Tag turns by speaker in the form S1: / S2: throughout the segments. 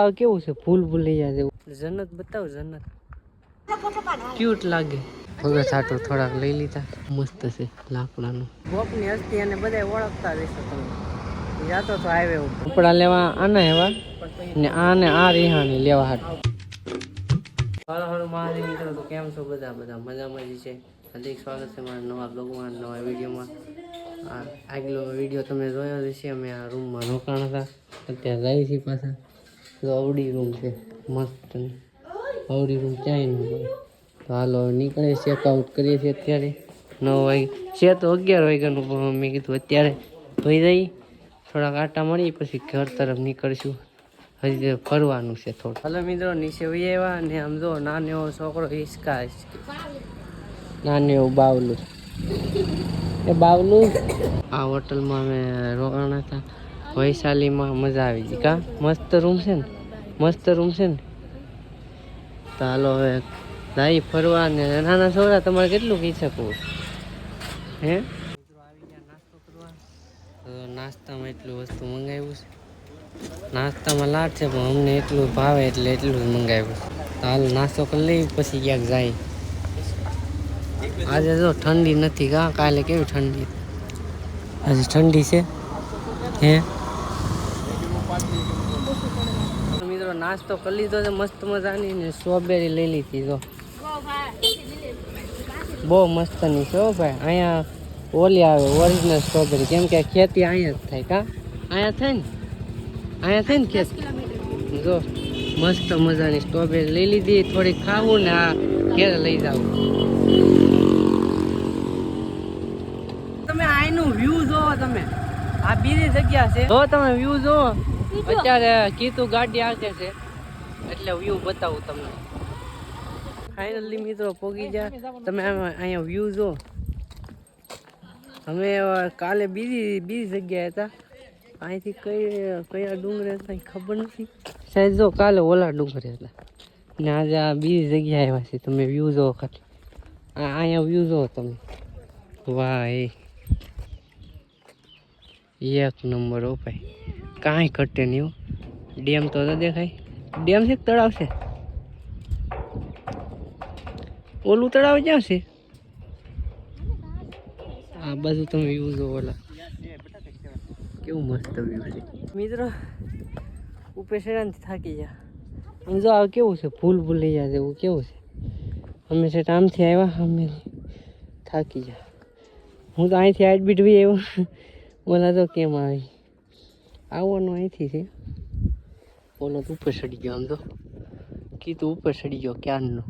S1: આ કેવું છે ફૂલ ભૂલૈયા જેવું જન્નત બતાવ જન્નત ક્યુટ લાગે હવે સાટો થોડાક લઈ લીધા મસ્ત છે લાકડાનું ગોપની હસ્તી અને બધા ઓળખતા રહેશો તમે જાતો તો હાઈવે કપડા લેવા આના એવા ને આને આ રિહાણી લેવા હાટ હર હર મહાદેવ મિત્રો તો કેમ છો બધા મજામાં જ છે હાર્દિક સ્વાગત છે મારા નવા બ્લોગમાં નવા વિડીયોમાં આગલો વિડીયો તમે જોયો હશે અમે આ રૂમમાં રોકાણ હતા અત્યારે જાય છે પાછા તો અવડી રૂમ છે મસ્ત અવડી રૂમ ક્યાંય ન મળે તો હાલો નીકળે ચેકઆઉટ કરીએ છીએ અત્યારે 9 વાગે છે તો 11 વાગ્યાનું પણ મેં કીધું અત્યારે ધોઈ જઈ થોડાક આટા મળી પછી ઘર તરફ નીકળશું હજી ફરવાનું છે થોડું હાલો મિત્રો નીચે વહી આવ્યા અને આમ જો નાનો એવો છોકરો હિસકા નાનું એવું બાવલું એ બાવલું આ હોટલમાં અમે રોકાણ હતા વૈશાલીમાં મજા આવી ગઈ કા મસ્ત રૂમ છે ને તો હાલો હવે જાય ફરવા ને નાના છોકરા તમારે કેટલું કહી શકું હે આવી ગયા નાસ્તો કરવા તો નાસ્તામાં એટલું વસ્તુ મંગાવ્યું છે નાસ્તામાં લાટ છે પણ અમને એટલું ભાવે એટલે એટલું જ મંગાવ્યું તો હાલ નાસ્તો કરી લઈ પછી ક્યાંક જાય આજે જો ઠંડી નથી કા કાલે કેવી ઠંડી આજે ઠંડી છે હે મિત્રો નાસ્તો કરી લીધો છે મસ્ત મજાની ને સ્ટ્રોબેરી લઈ લીધી જો બહુ મસ્તની છે હો ભાઈ અહીંયા ઓલી આવે ઓરિજિનલ સ્ટ્રોબેરી કેમ કે ખેતી અહીંયા જ થાય કા અહીંયા થાય ને ખેતી જો મસ્ત મજાની સ્ટ્રોબેરી લઈ લીધી થોડીક ખાવું ને આ ઘેર લઈ જાવ તમે આનું વ્યૂ જોવો તમે આ બીજી જગ્યા છે જો તમે વ્યૂ જોવો અત્યારે કીધું ગાડી આવે છે એટલે વ્યૂ બતાવું તમને ફાઇનલી મિત્રો પોગી જાય તમે અહીંયા વ્યૂ જો અમે કાલે બીજી જગ્યાએ હતા અહીંથી કયા ડુંગરે હતા ખબર નથી સાહેબ જો કાલે ઓલા ડુંગરે હતા ને આજે આ બીજી જગ્યાએ આવ્યા છે તમે વ્યૂ જો ખાલી અહીંયા વ્યૂ જો તમે વાહ એક નંબર હો ભાઈ કાંઈ ઘટે નહીં હો ડેમ તો દેખાય ડેમ છે તળાવ છે ઓલું તળાવ ક્યાં છે આ બાજુ તમે વ્યૂ જો ઓલા કેવું મસ્ત વ્યૂ છે મિત્રો ઉપર શેરાનથી થાકી જા આમ જો આ કેવું છે ફૂલ ભૂલૈયા જેવું કેવું છે અમે છે આમથી આવ્યા અમે થાકી જા હું તો અહીંથી એડમિટ બી આવ્યો ઓલા તો કેમ આવી આવવાનું અહીંથી છે ઓલો તો ઉપર ચડી ગયો આમ તો કીધું ઉપર ચડી ગયો ક્યારનો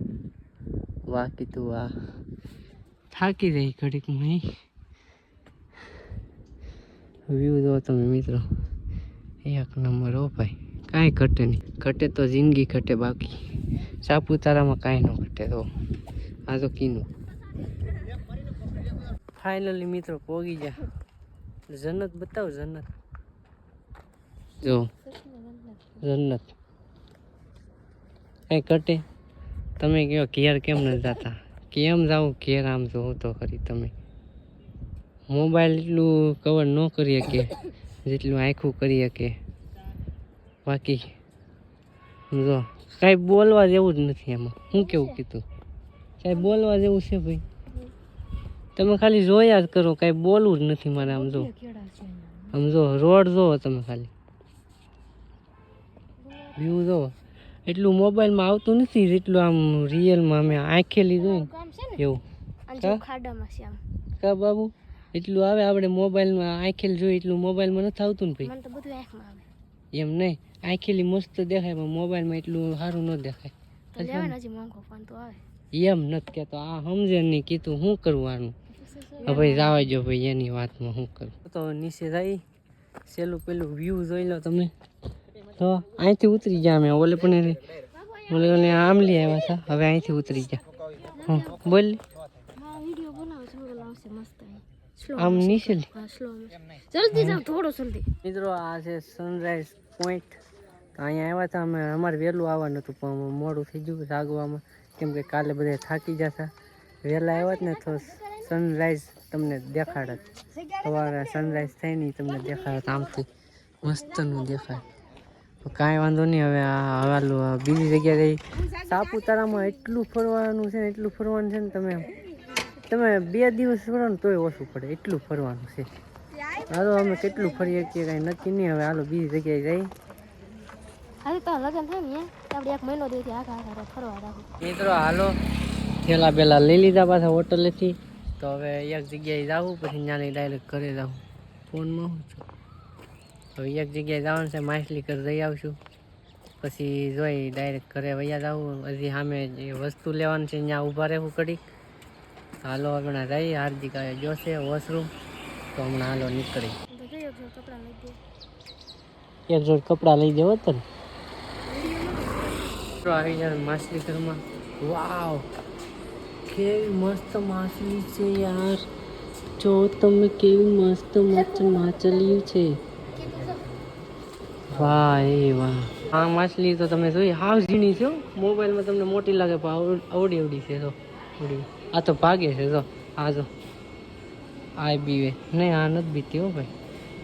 S1: વાહ કીધું વાહ થાકી રહી ઘડીકમાં વ્યૂ જો તમે મિત્રો એક નંબર હો ભાઈ કાંઈ ઘટે નહીં ઘટે તો જિંદગી ઘટે બાકી સાપુતારામાં કાંઈ ન ઘટે તો આ તો કીનું ફાઇનલી મિત્રો પોગી જા જન્નત બતાવ જન્નત જો જન્નત કઈ ઘટે તમે કહો ઘેર કેમ નથી જતા કેમ જાઓ ઘેર આમ જોવો તો ખરી તમે મોબાઈલ એટલું કવર ન કરી શકે જેટલું આખું કરી શકે બાકી જો કાંઈ બોલવા જેવું જ નથી એમાં હું કેવું કીધું કાંઈ બોલવા જેવું છે ભાઈ તમે ખાલી જોયા જ કરો કાંઈ બોલવું જ નથી મારે આમ જો રોડ જોવો તમે ખાલી વ્યૂ જોવો એટલું મોબાઈલમાં આવતું નથી જેટલું આમ રિયલમાં અમે આંખે લીધું ને એવું કા બાબુ એટલું આવે આપણે મોબાઈલમાં આંખેલ જોઈએ એટલું મોબાઈલમાં નથી આવતું ને ભાઈ એમ નહીં આંખેલી મસ્ત દેખાય પણ મોબાઈલમાં એટલું સારું ન દેખાય એમ નથી કહેતો આ સમજે નહીં કીધું શું કરવાનું ભાઈ જવા જો ભાઈ એની વાતમાં શું કરું તો નીચે જઈ સેલું પેલું વ્યૂ જોઈ લો તમે તો અહીંથી ઉતરી ગયા અમે ઓલે પણ ઓલે આમલી આવ્યા હતા હવે અહીંથી ઉતરી ગયા બોલ આમ નીચે મિત્રો આ છે સનરાઈઝ પોઈન્ટ અહીંયા આવ્યા હતા અમે અમારે વહેલું આવવાનું હતું પણ મોડું થઈ ગયું જાગવામાં કેમ કે કાલે બધા થાકી જતા વહેલા આવ્યા ને તો સનરાઈઝ તમને દેખાડત સવારે સનરાઈઝ થાય નહીં તમને દેખાડત આમથી મસ્તનું દેખાય કાંઈ વાંધો નહીં. હવે આ બીજી જગ્યાએ સાપુતારામાં એટલું ફરવાનું છે ને, એટલું ફરવાનું છે ને, તમે 2 દિવસ ફરો ને તોય ઓછું પડે, એટલું ફરવાનું છે. હાલો અમે કેટલું ફરીએ છીએ કાંઈ નક્કી નહીં. હવે હાલો બીજી જગ્યાએ જઈએ. મિત્રો હાલો થેલા પેલા લઈ લીધા પાછા હોટલેથી. તો હવે એક જગ્યાએ જવું, પછી ત્યાંની ડાયરેક્ટ ઘરે જવું. ફોનમાં શું છું, હવે એક જગ્યાએ જવાનું છે, માછલી ઘર જઈ આવશું. પછી જોઈ ડાયરેક્ટ ઘરે વૈયા જવું. હજી સામે જે વસ્તુ લેવાનું છે ત્યાં ઊભા રહેવું ઘડીક. હાલો હમણાં જઈ હાર્દિક જોશે વોશરૂમ, તો હમણાં હાલો નીકળી. એક જોડ કપડાં લઈ દેવો તને. આવી જાય માછલી ઘરમાં. વાવ કેવી મસ્ત માછલી છે યાર, જો તમે કેવી મસ્ત માછલી છે. વાહ એ વાહ, આ માછલી તો તમે જોઈ હાવ ઝીણી છે. મોબાઈલમાં તમને મોટી લાગે પણ અવડી અવડી છે. તો આ તો ભાગે છે. જો આ જો આ બીવે નહીં, આ નથી બીતી હો ભાઈ.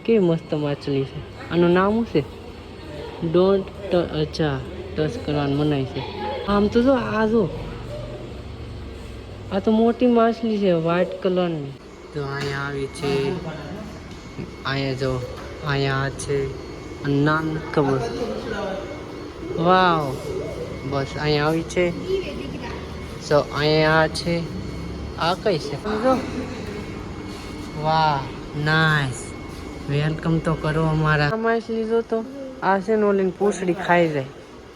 S1: કેવી મસ્ત માછલી છે. આનું નામ શું છે? ડોન્ટ અચ્છા ટચ કરવાનું મનાય છે. આમ તો જો આ જો આ તો મોટી માછલી છે વ્હાઈટ કલરની. તો અહીંયા આવી છે, અહીંયા જો અહીંયા છે, નામ નથી ખબર. વાવ બસ અહીંયા આવી છે. સો અહીંયા છે, આ કઈ છે સમજો. વાહ નાઈસ, વેલકમ તો કરો અમારા. માછલી જો તો આ છે ને ઓલીને પૂંછડી ખાઈ જાય.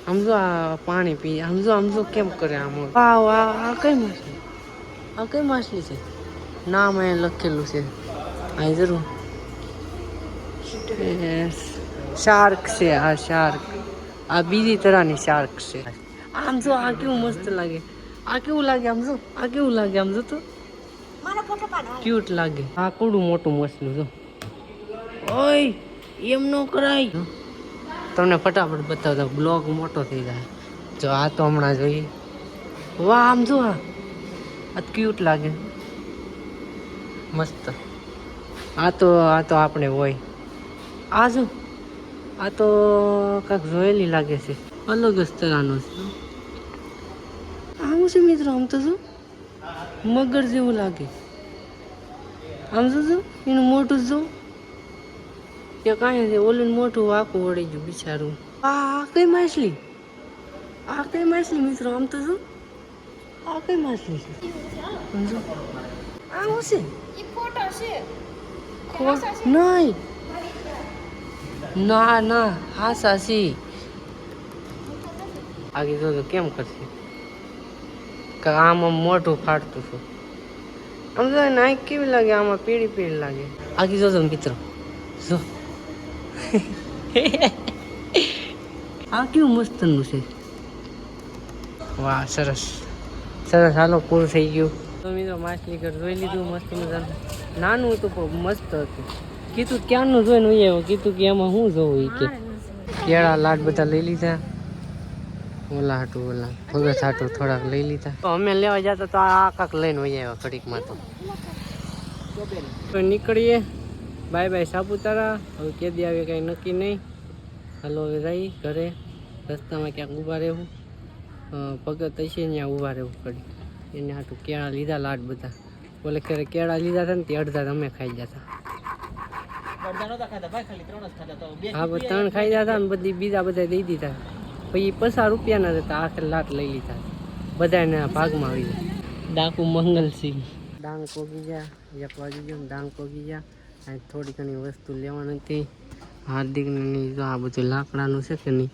S1: સમજો આ પાણી પી, સમજો કેમ કરે આમ. વાવ આ કઈ માછલી, આ કઈ માછલી છે? નામ અહીંયા લખેલું છે અહીં જરૂર. શાર્ક છે આ, શાર્ક. આ બીજી તરહની શાર્ક છે. આમ જો આ કેવું મસ્ત લાગે, આ કેવું લાગે આમ જો, આ કેવું લાગે આમ જો તો ક્યુટ લાગે. આ કોડું મોટું મસલું જો. ઓય એમ નો કરાય. તમને ફટાફટ બતાવતા બ્લોગ મોટો થઈ જાય. જો આ તો હમણાં જોઈએ. વાહ આમ જો આ ક્યુટ લાગે મસ્ત. આ તો આપણે હોય. આ જો આ તો કાંઈક જોયેલી લાગે છે, અલગ જ તરહનો છે. આમ છે મિત્રો, આમ તો જો મગર જેવું લાગે. આમ જો એનું મોટું જો કે કાંઈ છે, ઓલું મોટું વાંકું વળી ગયું બિચારું. આ કઈ માછલી, આ કઈ માછલી મિત્રો? આમ તો જો આ કઈ માછલી છે? સમજો આ શું છે? નહીં ના હા સાસી. આગે જો કેમ કરશે કે આમ મોઢું ફાટતું છું. આમ જો નાઈક કેવી લાગે, આમાં પીળી લાગે. આગે જોજો મિત્રો, જો આ કેવું મસ્તનું છે. વાહ સરસ. હાલો પૂરું થઈ ગયું. તો મિત્રો માછલી ઘર જોઈ લીધું, મસ્ત મજાનું. નાનું હતું પણ મસ્ત હતું. કીધું ક્યાંનું જોઈને હું આવ્યો, કીધું કે એમાં શું જોવું. કે કેળા લાડ બધા લઈ લીધા. ઓલા ભગત હાટું થોડાક લઈ લીધા. તો અમે લેવા જતા તો આ કાંક લઈને વહી આવ્યા ઘડીકમાં. તો નીકળીએ. Bye bye Saputara. હવે કેદી આવે કંઈ નક્કી નહીં. હાલો હવે જઈ ઘરે. રસ્તામાં ક્યાંક ઊભા રહેવું, ભગત હશે ત્યાં ઊભા રહેવું ઘડી. એને હાટું કેળા લીધા લાડ બધા. ઓલે ખેરે કેળા લીધા હતા ને તે અડધા અમે ખાઈ જતા. હા 3 ખાઈ જતા ને બધી બીજા બધા દઈ દીધા. પછી 50 રૂપિયાના હતા, આખરે લાટ લઈ લીધા. બધાને ભાગમાં આવી જાય. ડાકુ મંગલસિંહ ડાંગ પોગી ગયા, એક વાગી ગયો ડાંગ પોગી ગયા. અહીં થોડી ઘણી વસ્તુ લેવાની હતી. હાર્દિકની જો આ બધું લાકડાનું છે કે નહીં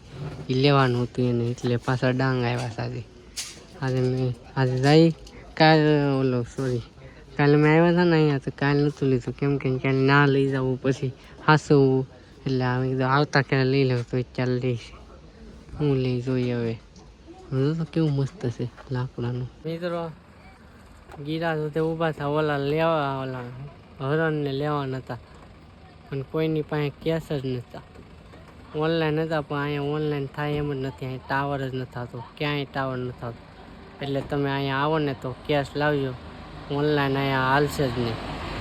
S1: એ લેવાનું હતું એને, એટલે પાછા ડાંગ આવ્યા સાથે. આજે જાય કાલે મેં આવ્યા હતા ને અહીંયા, તો કાલે નહોતું લીધું કેમ કે કાલે ના લઈ જવું પછી હાસવું. એટલે આવતા ક્યારે લઈ લઉં તો ચાલ લઈશ. હું લઈ જોઈએ હવે. તો કેવું મસ્ત છે લાકડાનું. મિત્રો ગીરા સાથે ઊભા હતા, ઓલા હરણને લેવાના હતા પણ કોઈની પાસે કેશ જ નહોતા. ઓનલાઈન હતા પણ અહીંયા ઓનલાઈન થાય એમ જ નથી. અહીં ટાવર જ નથી થતો, ક્યાંય ટાવર નથી થતો. એટલે તમે અહીંયા આવો ને તો કેશ લાવજો. ઓનલાઈન અહીંયા હાલશે જ નહીં,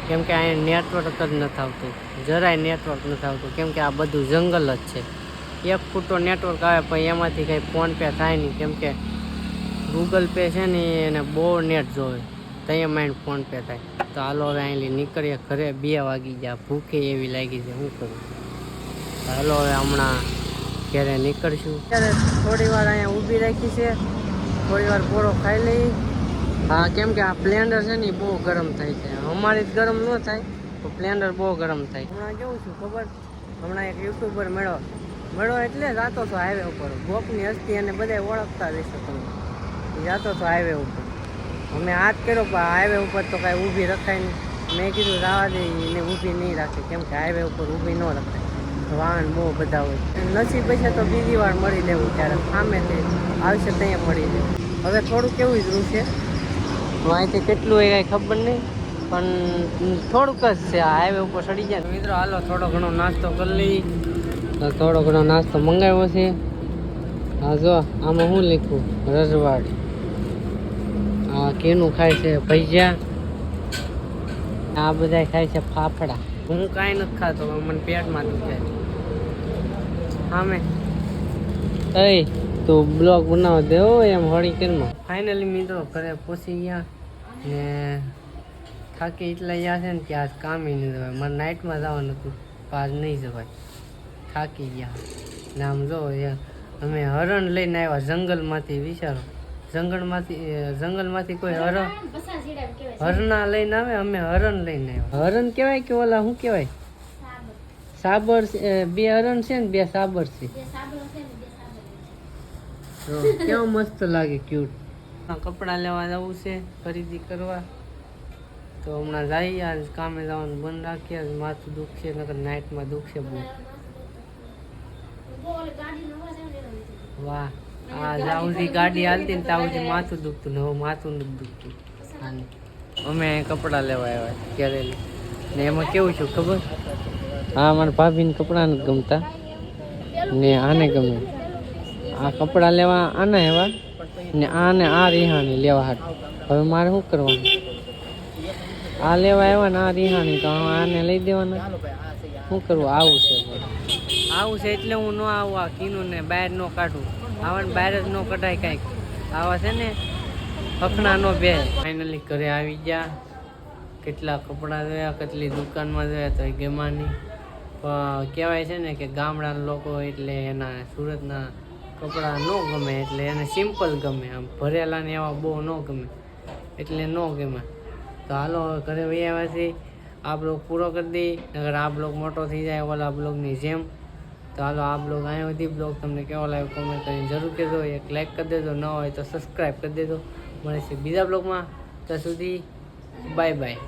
S1: કેમ કે અહીંયા નેટવર્ક જ નથી આવતું. જરાય નેટવર્ક નથી આવતું, કેમ કે આ બધું જંગલ જ છે. 1 ફૂટો નેટવર્ક આવે પણ એમાંથી કંઈ ફોન પે થાય નહીં, કેમ કે ગૂગલ પે છે ને એને બહુ નેટ જોવે, ત્યાં માઇન્ડ ફોન પે થાય. તો હાલો હવે અહીંથી નીકળીએ ઘરે, 2 વાગી ગયા, ભૂખે એવી લાગી છે, શું કરું. હાલો હવે હમણાં ઘરે નીકળશું. ત્યારે થોડી વાર અહીંયા ઊભી રાખી છે, થોડી વાર પોળો ખાઈ લઈ. હા, કેમ કે આ પ્લેન્ડર છે ને બહુ ગરમ થાય છે, અમારી જ ગરમ ન થાય તો પ્લેન્ડર બહુ ગરમ થાય. હમણાં કેવું છું ખબર, હમણાં એક યુટ્યુબર મળો એટલે જાતો હતો હાઈવે ઉપર, ગોપની હસ્તી અને બધા ઓળખતા રહેશો તમે. જાતો હતો હાઈવે ઉપર, અમે હાથ કર્યો પણ હાઈવે ઉપર તો કાંઈ ઊભી રખાય નહીં. મેં કીધું રાવા દે, એને ઊભી નહીં રાખે, કેમ કે હાઈવે ઉપર ઊભી ન રખાય, વાહન બહુ બધા હોય. નસીબ છે તો બીજી વાર મળી લેવું, ત્યારે સામેથી આવશે ત્યાં મળી લેવું. હવે થોડું કેવું જ રૂ છે, અહીંથી કેટલું એ કાંઈ ખબર નહીં, પણ થોડુંક જ છે. આ હાઈવે ઉપર ચડી જાય. મિત્રો હાલો થોડો ઘણો નાસ્તો કરી લઈ. થોડો ઘણો નાસ્તો મંગાવ્યો છે. હા જો આમાં શું લખ્યું, રજવાડ. આ કેનું ખાય છે ભજીયા, આ બધા ખાય છે ફાફડા. હું કાંઈ નથી ખાતો, મને પેટમાં દુખે. સામે તો બ્લોગ બનાવ દેવો એમ હળી કરીમાં. ફાઇનલી મિત્રો ઘરે પહોંચી ગયા ને થાકી એટલા ગયા છે ને કે આજ કામ નહીં જવાય. મારે નાઇટમાં જવાનું હતું, આજ નહીં જવાય, થાકી ગયા. ને આમ જો અમે હરણ લઈને આવ્યા જંગલમાંથી. વિચારો, જંગલમાંથી કોઈ હરણા લઈને આવે, અમે હરણ લઈને આવ્યા. હરણ કહેવાય કે ઓલા શું કહેવાય, સાબર. 2 હરણ છે ને 2 સાબર છે. કેવું મસ્ત લાગે, ક્યુટ. કપડાં લેવા જવું છે, ખરીદી કરવા. તો હમણાં જઈએ, આજ કામે જવાનું બંધ રાખીએ. આજ માથું દુખશે, નકર નાઇટમાં દુખશે બહુ. વાહ, આ જાઉથી ગાડી હાલતી ને તાઉથી માથું દુખતું ને હવે માથું નથી દુખતું. અમે કપડાં લેવા આવ્યા ઘરેલી ને એમાં કેવું છું ખબર, હા મારા ભાભીને કપડાં નથી ગમતા ને આને ગમે. આ કપડાં લેવા આને એવા ને આને આ રિહાણી લેવા હાટ. હવે મારે શું કરવાનું, આ લેવા આવ્યા ને આ રિહાણી, તો આને લઈ દેવાના. શું કરવું, આવું છે એટલે હું ન આવું. આ કીનું ને બહાર ન કાઢું, આવાને બહાર જ ન કઢાય કાંઈક. આવા છે ને અખણા નો બે. ફાઇનલી ઘરે આવી ગયા. કેટલા કપડાં જોયા, કેટલી દુકાનમાં જોયા, તો એ ગેમાની. પણ કહેવાય છે ને કે ગામડાના લોકો એટલે એના સુરતના કપડાં ન ગમે, એટલે એને સિમ્પલ ગમે. આમ ભરેલા ને એવા બહુ ન ગમે, એટલે ન ગમે. તો હાલો હવે ઘરે વહી આવ્યા છીએ. આ બ્લોગ પૂરો કરી દઈ, અગર આ બ્લોગ મોટો થઈ જાય ઓલા બ્લોગની જેમ. તો હાલો આ બ્લોગ અહીંયા સુધી. બ્લોગ તમને કેવો લાગ્યો કોમેન્ટ કરીને જરૂર કહેજો. એક લાઈક કરી દેજો, ન હોય તો સબસ્ક્રાઈબ કરી દેજો. મળે છે બીજા બ્લોગમાં, ત્યાં સુધી બાય બાય.